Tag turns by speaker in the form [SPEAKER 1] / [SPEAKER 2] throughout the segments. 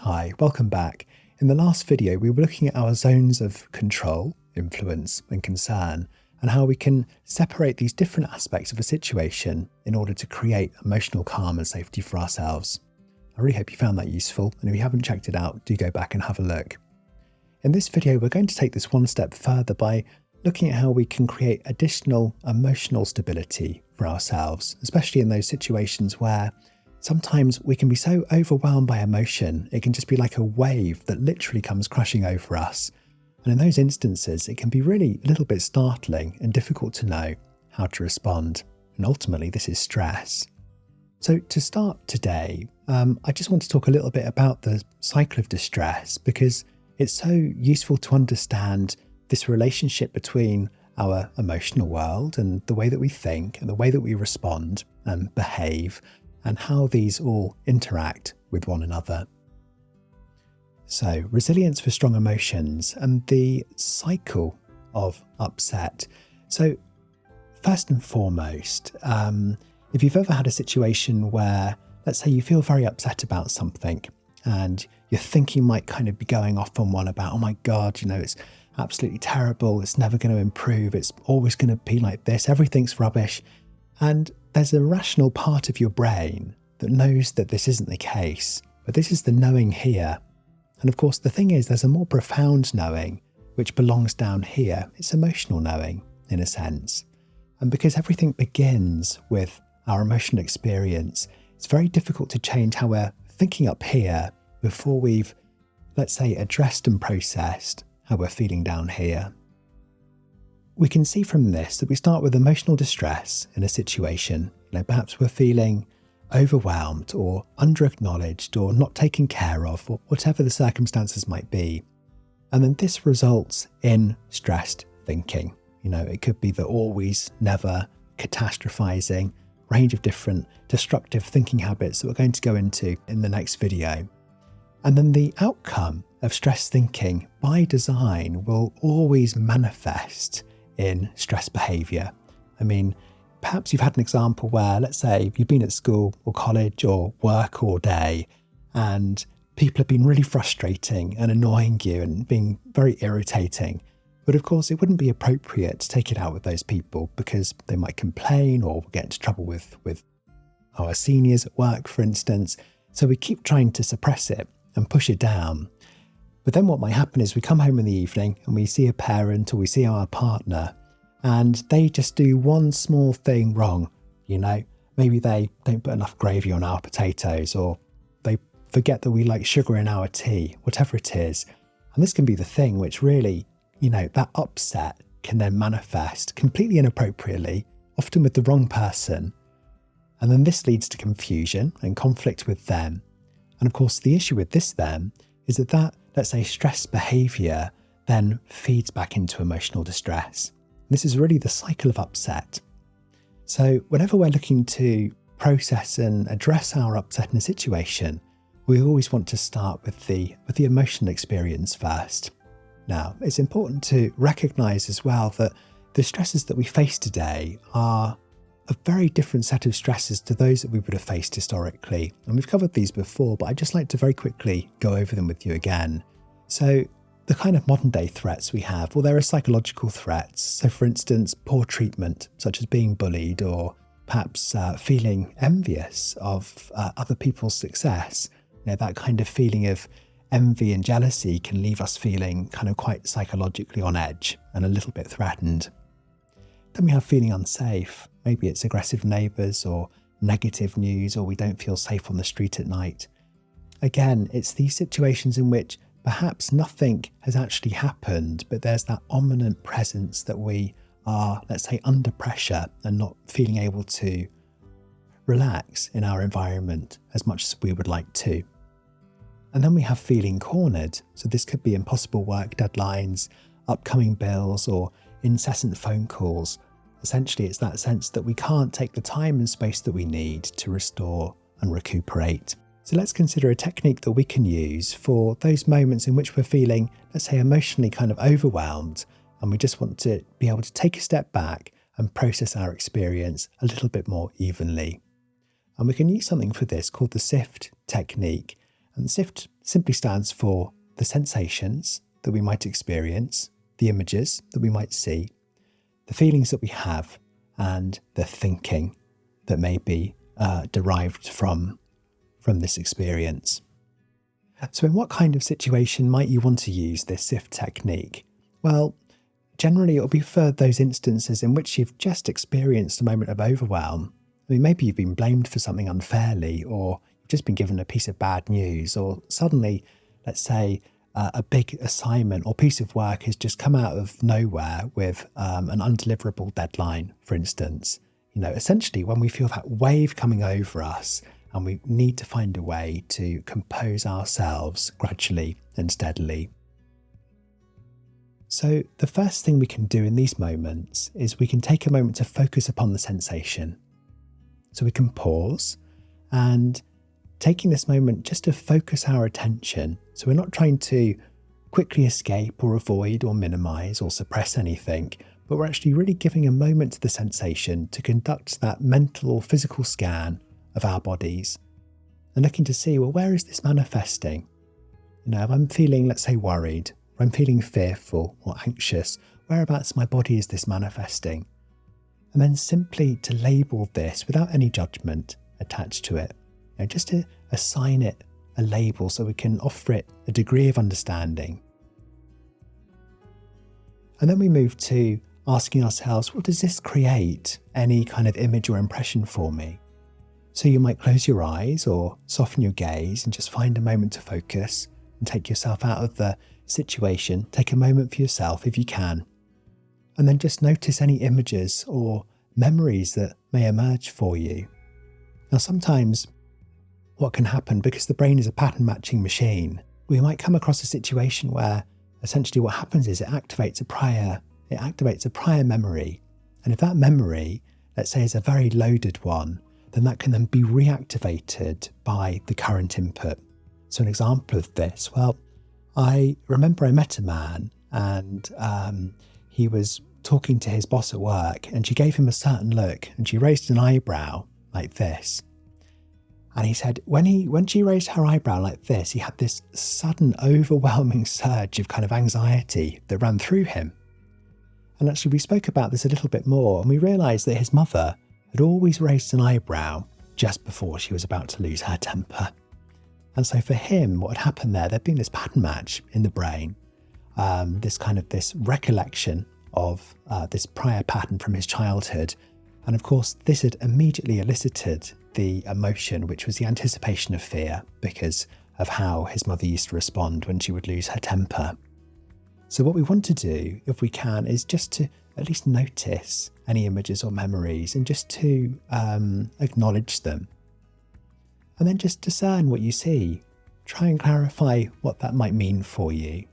[SPEAKER 1] Hi, welcome back. In the last video, we were looking at our zones of control, influence, and concern, and how we can separate these different aspects of a situation in order to create emotional calm and safety for ourselves. I really hope you found that useful, and if you haven't checked it out, do go back and have a look. In this video, we're going to take this one step further by looking at how we can create additional emotional stability for ourselves, especially in those situations where sometimes we can be so overwhelmed by emotion, it can just be like a wave that literally comes crashing over us. And in those instances, it can be really a little bit startling and difficult to know how to respond. And ultimately, this is stress. So to start today, I just want to talk a little bit about the cycle of distress because it's so useful to understand this relationship between our emotional world and the way that we think and the way that we respond and behave, and how these all interact with one another. So, resilience for strong emotions and the cycle of upset. So, first and foremost, if you've ever had a situation where, let's say you feel very upset about something and your thinking might kind of be going off on one about, oh my God, it's absolutely terrible, it's never going to improve, it's always going to be like this, everything's rubbish. And there's a rational part of your brain that knows that this isn't the case, but this is the knowing here. And of course, the thing is, there's a more profound knowing which belongs down here. It's emotional knowing, in a sense. And because everything begins with our emotional experience, it's very difficult to change how we're thinking up here before we've, let's say, addressed and processed how we're feeling down here. We can see from this that we start with emotional distress in a situation. Perhaps we're feeling overwhelmed or under-acknowledged or not taken care of, or whatever the circumstances might be. And then this results in stressed thinking. It could be the always, never, catastrophizing, range of different destructive thinking habits that we're going to go into in the next video. And then the outcome of stress thinking by design will always manifest in stress behaviour. Perhaps you've had an example where, let's say, you've been at school or college or work all day and people have been really frustrating and annoying you and being very irritating. But of course, it wouldn't be appropriate to take it out with those people because they might complain or get into trouble with our seniors at work, for instance. So we keep trying to suppress it and push it down. But then what might happen is we come home in the evening and we see a parent or we see our partner and they just do one small thing wrong. Maybe they don't put enough gravy on our potatoes, or they forget that we like sugar in our tea, whatever it is. And this can be the thing which really, that upset can then manifest completely inappropriately, often with the wrong person. And then this leads to confusion and conflict with them. And of course, the issue with this then is that, let's say, stress behaviour then feeds back into emotional distress. This is really the cycle of upset. So whenever we're looking to process and address our upset in a situation, we always want to start with the emotional experience first. Now, it's important to recognise as well that the stresses that we face today are a very different set of stresses to those that we would have faced historically. And we've covered these before, but I'd just like to very quickly go over them with you again. So the kind of modern day threats we have, well, there are psychological threats. So for instance, poor treatment, such as being bullied or perhaps feeling envious of other people's success. That kind of feeling of envy and jealousy can leave us feeling kind of quite psychologically on edge and a little bit threatened. Then we have feeling unsafe. Maybe it's aggressive neighbours or negative news, or we don't feel safe on the street at night. Again, it's these situations in which perhaps nothing has actually happened, but there's that ominous presence that we are, let's say, under pressure and not feeling able to relax in our environment as much as we would like to. And then we have feeling cornered. So this could be impossible work deadlines, upcoming bills, or incessant phone calls. Essentially, it's that sense that we can't take the time and space that we need to restore and recuperate. So let's consider a technique that we can use for those moments in which we're feeling, let's say, emotionally kind of overwhelmed, and we just want to be able to take a step back and process our experience a little bit more evenly. And we can use something for this called the SIFT technique. And the SIFT simply stands for the sensations that we might experience, the images that we might see, the feelings that we have, and the thinking that may be derived from this experience. So in what kind of situation might you want to use this SIFT technique? Well, generally it'll be for those instances in which you've just experienced a moment of overwhelm. I mean, maybe you've been blamed for something unfairly, or you've just been given a piece of bad news, or suddenly, let's say, a big assignment or piece of work has just come out of nowhere with an undeliverable deadline, for instance. Essentially when we feel that wave coming over us and we need to find a way to compose ourselves gradually and steadily. So the first thing we can do in these moments is we can take a moment to focus upon the sensation. So we can pause and taking this moment just to focus our attention. So we're not trying to quickly escape or avoid or minimize or suppress anything, but we're actually really giving a moment to the sensation to conduct that mental or physical scan of our bodies and looking to see, well, where is this manifesting? If I'm feeling, let's say, worried, or I'm feeling fearful or anxious, whereabouts in my body is this manifesting? And then simply to label this without any judgment attached to it, just to assign it a label so we can offer it a degree of understanding. And then we move to asking ourselves, well, does this create any kind of image or impression for me? So you might close your eyes or soften your gaze and just find a moment to focus and take yourself out of the situation. Take a moment for yourself if you can. And then just notice any images or memories that may emerge for you. Now, sometimes what can happen, because the brain is a pattern matching machine, we might come across a situation where essentially what happens is it activates a prior memory. And if that memory, let's say, is a very loaded one, then that can then be reactivated by the current input. So an example of this, well, I remember I met a man and he was talking to his boss at work and she gave him a certain look and she raised an eyebrow like this. And he said when she raised her eyebrow like this, he had this sudden overwhelming surge of kind of anxiety that ran through him. And actually we spoke about this a little bit more and we realised that his mother had always raised an eyebrow just before she was about to lose her temper. And so for him, what had happened there'd been this pattern match in the brain, this recollection of this prior pattern from his childhood. And of course, this had immediately elicited the emotion, which was the anticipation of fear because of how his mother used to respond when she would lose her temper. So what we want to do, if we can, is just to at least notice any images or memories and just to acknowledge them. And then just discern what you see. Try and clarify what that might mean for you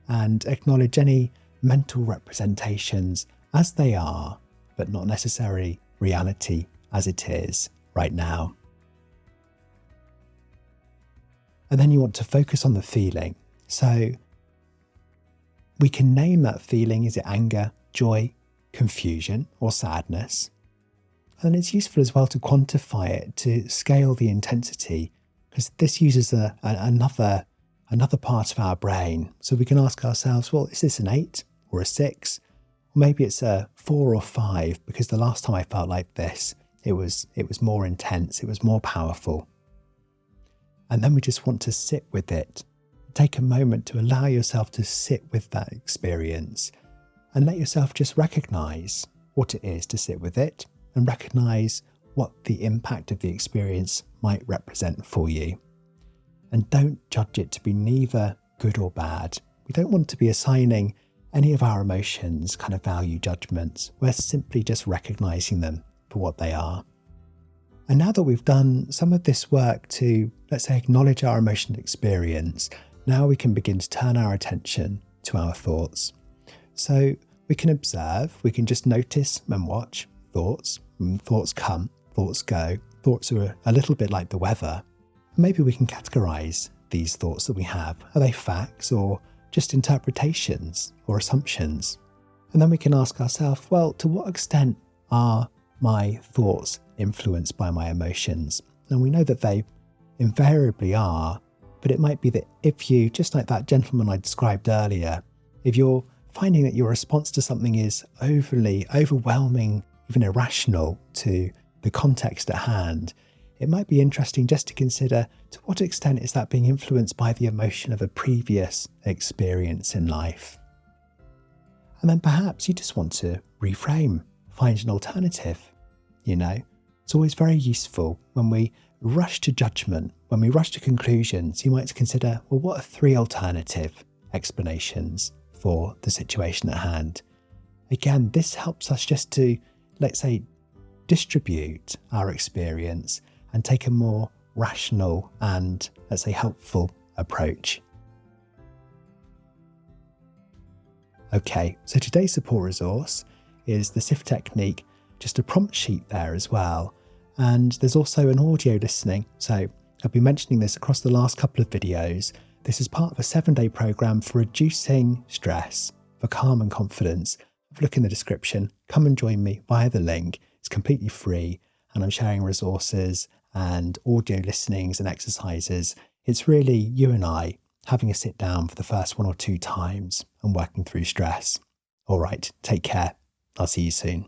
[SPEAKER 1] and acknowledge any mental representations as they are, but not necessarily reality as it is right now. And then you want to focus on the feeling. So we can name that feeling. Is it anger, joy, confusion, or sadness? And it's useful as well to quantify it, to scale the intensity, because this uses another part of our brain. So we can ask ourselves, well, is this an 8 or a 6? Or maybe it's a 4 or 5, because the last time I felt like this, it was more intense, it was more powerful. And then we just want to sit with it. Take a moment to allow yourself to sit with that experience and let yourself just recognise what it is to sit with it and recognise what the impact of the experience might represent for you. And don't judge it to be neither good or bad. We don't want to be assigning any of our emotions kind of value judgments. We're simply just recognising them for what they are. And now that we've done some of this work to, let's say, acknowledge our emotional experience, now we can begin to turn our attention to our thoughts. So we can observe, we can just notice and watch thoughts. Thoughts come, thoughts go. Thoughts are a little bit like the weather. Maybe we can categorise these thoughts that we have. Are they facts or just interpretations or assumptions? And then we can ask ourselves, well, to what extent are my thoughts influenced by my emotions? And we know that they invariably are, but But it might be that if you, just like that gentleman I described earlier, if you're finding that your response to something is overly overwhelming, even irrational to the context at hand, it might be interesting just to consider to what extent is that being influenced by the emotion of a previous experience in life. And then perhaps you just want to reframe, find an alternative. It's always very useful when we rush to judgment, when we rush to conclusions, you might consider, well, what are 3 alternative explanations for the situation at hand? Again, this helps us just to, let's say, distribute our experience and take a more rational and, let's say, helpful approach. Okay, so today's support resource is the SIFT technique, just a prompt sheet there as well. And there's also an audio listening. So I've been mentioning this across the last couple of videos. This is part of a 7-day program for reducing stress, for calm and confidence. Have a look in the description. Come and join me via the link. It's completely free. And I'm sharing resources and audio listenings and exercises. It's really you and I having a sit down for the first 1 or 2 times and working through stress. All right, take care. I'll see you soon.